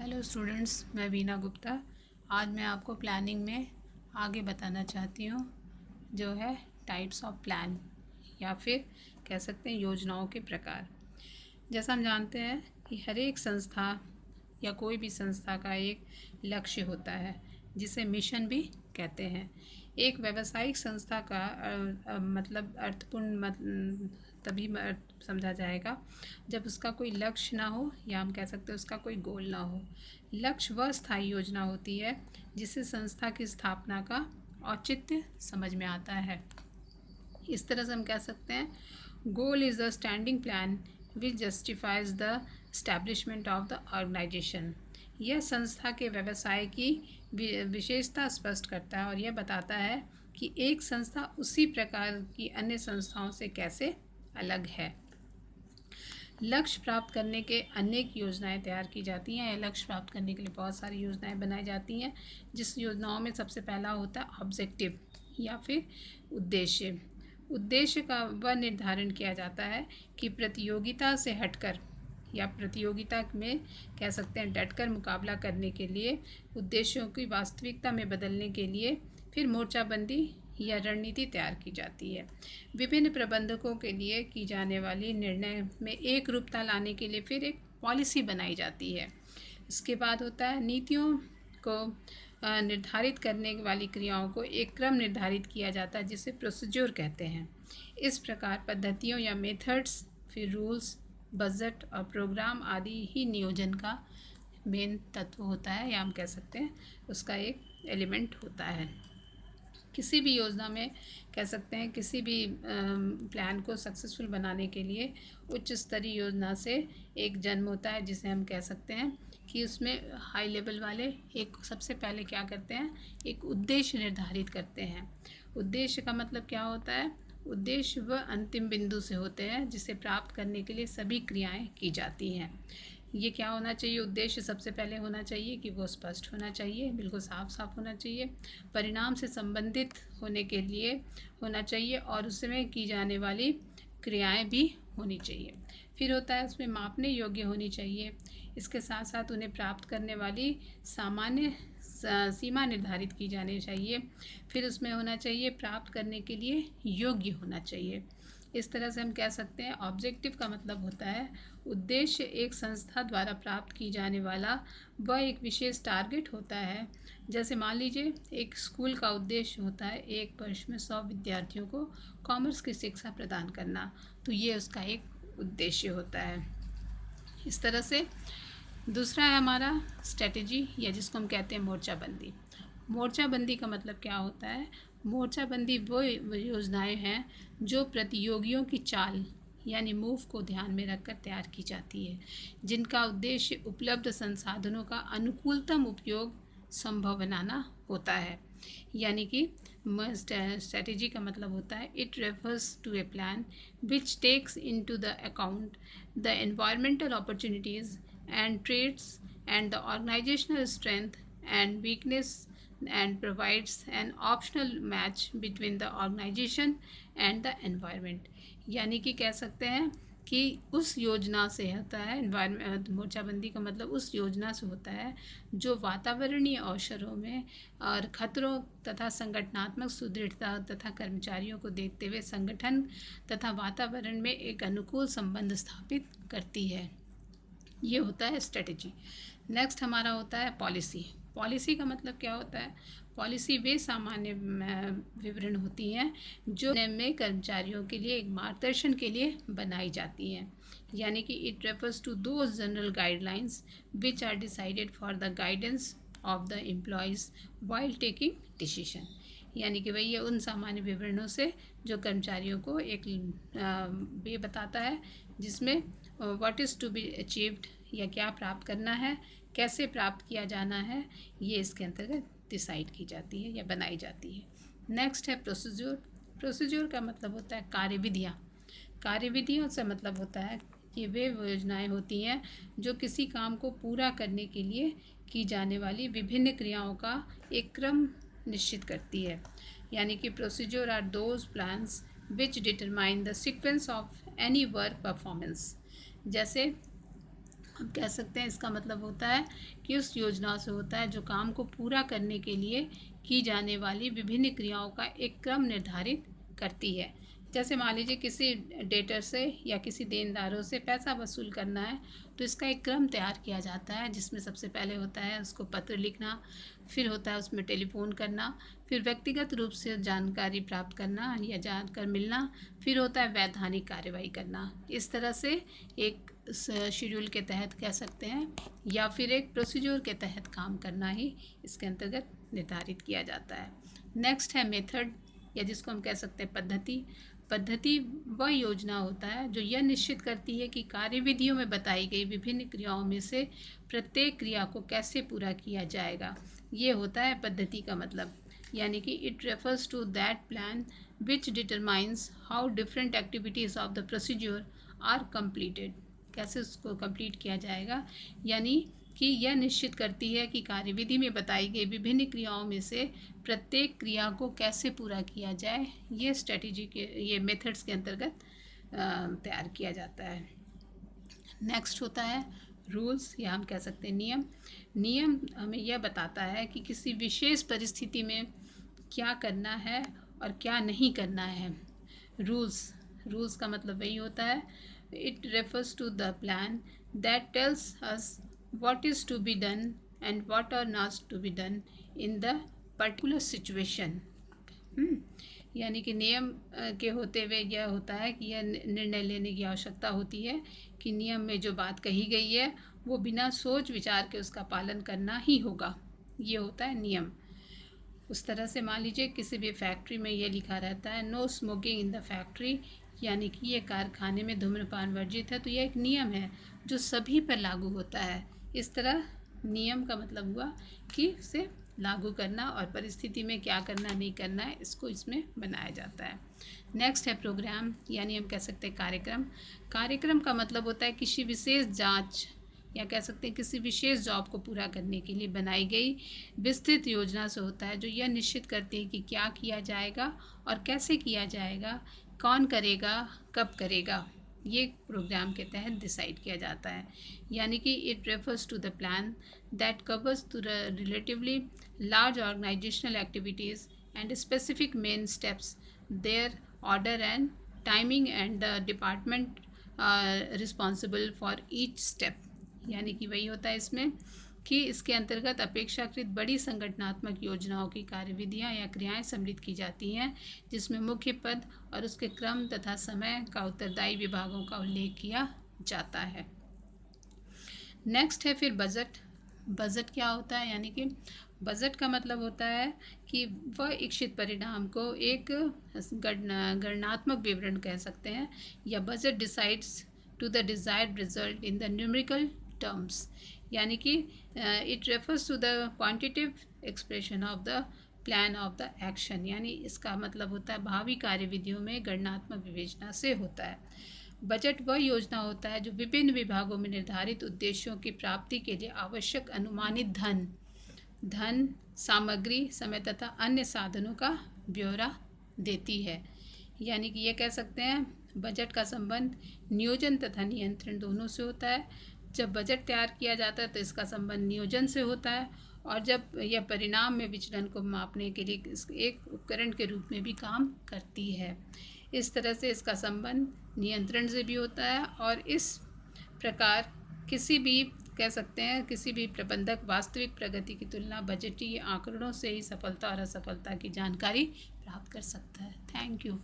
Hello students, मैं वीना गुप्ता। आज मैं आपको प्लानिंग में आगे बताना चाहती हूँ जो है टाइप्स ऑफ प्लान या फिर कह सकते हैं योजनाओं के प्रकार। जैसा हम जानते हैं कि हर एक संस्था या कोई भी संस्था का एक लक्ष्य होता है जिसे मिशन भी कहते हैं। एक व्यावसायिक संस्था का मतलब अर्थपूर्ण तभी समझा जाएगा जब उसका कोई लक्ष्य ना हो या हम कह सकते हैं उसका कोई गोल ना हो। लक्ष्य वह स्थायी योजना होती है जिससे संस्था की स्थापना का औचित्य समझ में आता है। इस तरह से हम कह सकते हैं goal is the standing plan which justifies the establishment of the organisation. यह संस्था के व्यवसाय की विशेषता स्पष्ट करता है और यह बताता है कि एक संस्था उसी प्रकार की अन्य संस्थाओं से कैसे अलग है। लक्ष्य प्राप्त करने के अनेक योजनाएं तैयार की जाती हैं। लक्ष्य प्राप्त करने के लिए बहुत सारी योजनाएं बनाई जाती हैं, जिस योजनाओं में सबसे पहला होता है ऑब्जेक्टिव या फिर उद्देश्य। उद्देश्य का वह निर्धारण किया जाता है कि प्रतियोगिता से हटकर या प्रतियोगिता में कह सकते हैं डटकर मुकाबला करने के लिए, उद्देश्यों की वास्तविकता में बदलने के लिए फिर मोर्चाबंदी या रणनीति तैयार की जाती है। विभिन्न प्रबंधकों के लिए की जाने वाली निर्णय में एक रूपता लाने के लिए फिर एक पॉलिसी बनाई जाती है। इसके बाद होता है नीतियों को निर्धारित करने वाली क्रियाओं को एक क्रम निर्धारित किया जाता है जिसे प्रोसीजर कहते हैं। इस प्रकार पद्धतियों या मेथड्स, फिर रूल्स, बजट और प्रोग्राम आदि ही नियोजन का मेन तत्व होता है या हम कह सकते हैं उसका एक एलिमेंट होता है। किसी भी योजना में कह सकते हैं किसी भी प्लान को सक्सेसफुल बनाने के लिए उच्च स्तरीय योजना से एक जन्म होता है, जिसे हम कह सकते हैं कि उसमें हाई लेवल वाले एक सबसे पहले क्या करते हैं, एक उद्देश्य निर्धारित करते हैं। उद्देश्य का मतलब क्या होता है? उद्देश्य वह अंतिम बिंदु से होते हैं जिसे प्राप्त करने के लिए सभी क्रियाएं की जाती हैं। ये क्या होना चाहिए? उद्देश्य सबसे पहले होना चाहिए कि वो स्पष्ट होना चाहिए, बिल्कुल साफ साफ होना चाहिए, परिणाम से संबंधित होने के लिए होना चाहिए और उसमें की जाने वाली क्रियाएं भी होनी चाहिए। फिर होता है उसमें मापने योग्य होनी चाहिए। इसके साथ साथ उन्हें प्राप्त करने वाली सामान्य सीमा निर्धारित की जानी चाहिए। फिर उसमें होना चाहिए प्राप्त करने के लिए योग्य होना चाहिए। इस तरह से हम कह सकते हैं ऑब्जेक्टिव का मतलब होता है उद्देश्य एक संस्था द्वारा प्राप्त की जाने वाला वह एक विशेष टारगेट होता है। जैसे मान लीजिए एक स्कूल का उद्देश्य होता है एक वर्ष में 100 विद्यार्थियों को कॉमर्स की शिक्षा प्रदान करना, तो ये उसका एक उद्देश्य होता है। इस तरह से दूसरा है हमारा स्ट्रेटजी या जिसको हम कहते हैं मोर्चाबंदी। मोर्चाबंदी का मतलब क्या होता है? मोर्चाबंदी वो योजनाएं हैं जो प्रतियोगियों की चाल यानी मूव को ध्यान में रखकर तैयार की जाती है, जिनका उद्देश्य उपलब्ध संसाधनों का अनुकूलतम उपयोग संभव बनाना होता है। यानी कि स्ट्रेटजी का मतलब होता है it refers to a plan which takes into the account the environmental opportunities and traits and the organizational strength and weakness and provides an optional match between the organization and the environment। यानी कि कह सकते हैं कि उस योजना से होता है एनवायरमेंट, मोर्चाबंदी का मतलब उस योजना से होता है जो वातावरणीय अवसरों में और खतरों तथा संगठनात्मक सुदृढ़ता तथा कर्मचारियों को देखते हुए संगठन तथा वातावरण में एक अनुकूल संबंध स्थापित करती है। ये होता है स्ट्रेटजी। नेक्स्ट हमारा होता है पॉलिसी। पॉलिसी का मतलब क्या होता है? पॉलिसी वे सामान्य विवरण होती हैं जो में कर्मचारियों के लिए एक मार्गदर्शन के लिए बनाई जाती हैं। यानी कि it refers to those general guidelines which are decided for the guidance of the employees while taking decision. यानी कि वही उन सामान्य विवरणों से जो कर्मचारियों को एक वे बताता है जिसमें what is to be achieved या क्या प्राप्त करना है, कैसे प्राप्त किया जाना है, ये इसके अंतर्गत डिसाइड की जाती है या बनाई जाती है। नेक्स्ट है प्रोसीजर। प्रोसीजर का मतलब होता है कार्यविधियाँ। कार्यविधियों से मतलब होता है कि वे योजनाएं होती हैं जो किसी काम को पूरा करने के लिए की जाने वाली विभिन्न क्रियाओं का एक क्रम निश्चित करती है। यानी कि procedure are those plans which determine the sequence of any work performance. जैसे हम कह सकते हैं इसका मतलब होता है कि उस योजना से होता है जो काम को पूरा करने के लिए की जाने वाली विभिन्न क्रियाओं का एक क्रम निर्धारित करती है। जैसे मान लीजिए किसी डेटर से या किसी देनदारों से पैसा वसूल करना है, तो इसका एक क्रम तैयार किया जाता है जिसमें सबसे पहले होता है उसको पत्र लिखना, फिर होता है उसमें टेलीफोन करना, फिर व्यक्तिगत रूप से जानकारी प्राप्त करना या जानकर मिलना, फिर होता है वैधानिक कार्रवाई करना। इस तरह से एक शेड्यूल के तहत कह सकते हैं या फिर एक प्रोसीजर के तहत काम करना ही इसके अंतर्गत निर्धारित किया जाता है। नेक्स्ट है मेथड, या जिसको हम कह सकते हैं पद्धति। पद्धति वह योजना होता है जो यह निश्चित करती है कि कार्यविधियों में बताई गई विभिन्न क्रियाओं में से प्रत्येक क्रिया को कैसे पूरा किया जाएगा। ये होता है पद्धति का मतलब, यानी कि it refers to that plan which determines how different activities of the procedure are completed. कैसे उसको कंप्लीट किया जाएगा, यानी कि यह निश्चित करती है कि कार्यविधि में बताई गई विभिन्न क्रियाओं में से प्रत्येक क्रिया को कैसे पूरा किया जाए। ये स्ट्रेटजी के, ये मेथड्स के अंतर्गत तैयार किया जाता है। नेक्स्ट होता है रूल्स, या हम कह सकते हैं नियम। नियम हमें यह बताता है कि किसी विशेष परिस्थिति में क्या करना है और क्या नहीं करना है। रूल्स का मतलब वही होता है, it refers to the plan that tells us what is to be done and what are not to be done in the particular situation। यानी कि नियम के होते हुए यह होता है कि यह निर्णय लेने की आवश्यकता होती है कि नियम में जो बात कही गई है वो बिना सोच विचार के उसका पालन करना ही होगा। ये होता है नियम। उस तरह से मान लीजिए किसी भी फैक्ट्री में ये लिखा रहता है no smoking in the factory, यानी कि ये कारखाने में धूम्रपान वर्जित है, तो यह एक नियम है जो सभी पर लागू होता है। इस तरह नियम का मतलब हुआ कि उसे लागू करना और परिस्थिति में क्या करना नहीं करना है, इसको इसमें बनाया जाता है। नेक्स्ट है प्रोग्राम, यानी हम कह सकते हैं कार्यक्रम। कार्यक्रम का मतलब होता है किसी विशेष जांच या कह सकते हैं किसी विशेष जॉब को पूरा करने के लिए बनाई गई विस्तृत योजना से होता है जो यह निश्चित करती है कि क्या किया जाएगा और कैसे किया जाएगा, कौन करेगा, कब करेगा। ये प्रोग्राम के तहत डिसाइड किया जाता है। यानी कि it refers to the plan that covers to relatively large organisational activities and specific main steps, their order and timing and the department responsible for each step. यानी कि वही होता है इसमें कि इसके अंतर्गत अपेक्षाकृत बड़ी संगठनात्मक योजनाओं की कार्यविधियां या क्रियाएं सम्मिलित की जाती हैं, जिसमें मुख्य पद और उसके क्रम तथा समय का उत्तरदायी विभागों का उल्लेख किया जाता है। नेक्स्ट है फिर बजट। बजट क्या होता है, यानी कि बजट का मतलब होता है कि वह इच्छित परिणाम को एक गणनात्मक विवरण कह सकते हैं, या budget decides to the desired result in the numerical terms. यानी कि it refers to the quantitative expression of the plan of the action, यानी इसका मतलब होता है भावी कार्यविधियों में गणनात्मक विवेचना से होता है। बजट वह योजना होता है जो विभिन्न विभागों में निर्धारित उद्देश्यों की प्राप्ति के लिए आवश्यक अनुमानित धन, सामग्री, समय तथा अन्य साधनों का ब्यौरा देती है। यानी कि ये कह सकते हैं बजट का संबंध नियोजन तथा नियंत्रण दोनों से होता है। जब बजट तैयार किया जाता है तो इसका संबंध नियोजन से होता है, और जब यह परिणाम में विचलन को मापने के लिए एक उपकरण के रूप में भी काम करती है। इस तरह से इसका संबंध नियंत्रण से भी होता है, और इस प्रकार किसी भी कह सकते हैं किसी भी प्रबंधक वास्तविक प्रगति की तुलना बजटीय आंकड़ों से ही सफलता और असफलता की जानकारी प्राप्त कर सकता है। Thank you.